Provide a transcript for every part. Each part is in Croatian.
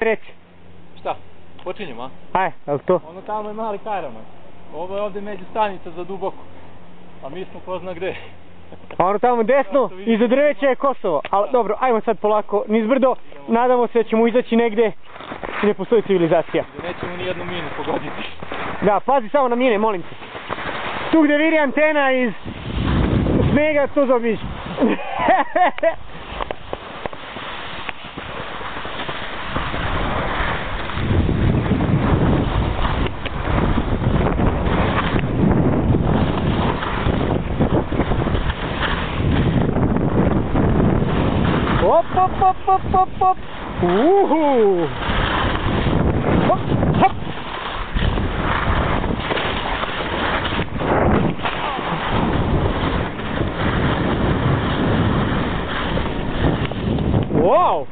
Reći. Šta? Počinjemo, a? Aj, jel to? Ono tamo je mali kajramak. Ovo je ovdje među stanica za duboko. A mi smo ko zna gde. A ono tamo desno, iza drveća je Kosovo. Ali dobro, ajmo sad polako nizbrdo. Nadamo se da ćemo izaći negde gdje postoji civilizacija. Gdje nećemo ni jednu minu pogoditi. Da, pazi samo na mine, molim te. Tu gdje viri antena iz snega, to zaobiđi. Hop, hop, hop, hop, hop, hop. Hop, hop. Wow.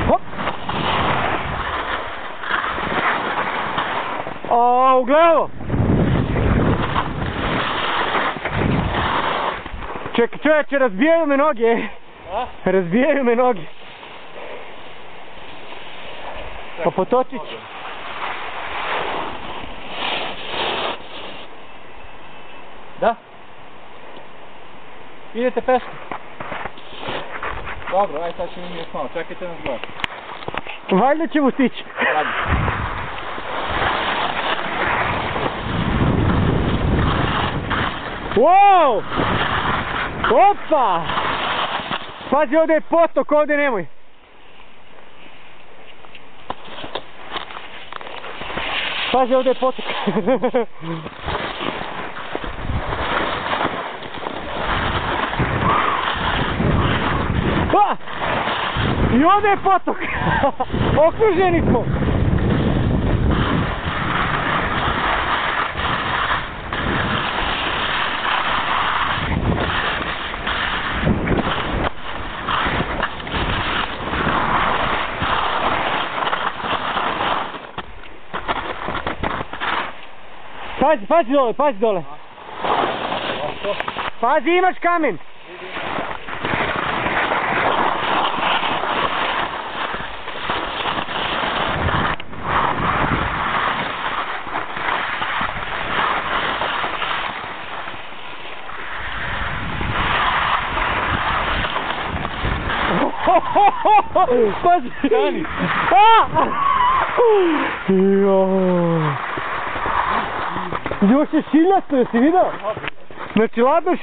Hop. O, u glavu. Čekaj čovječe, razbijaju me noge. A? Razbijaju me noge. Pa potočić. Da? Idete peške? Dobro, aj sad ćemo mi još malo, čekajte nas gore. Valjda ćemo stići. Radi. Wow! Opa! Pazi, ovdje je potok, ovdje nemoj. Pazi, ovdje je potok. Pa! I ovdje je potok. Okruženi smo. Pazi dole, pazi dole. Pazi, imaš kamen. Pazi. Stani. Još je šiljasto, jesi vidio? Znači ladno šiljasto.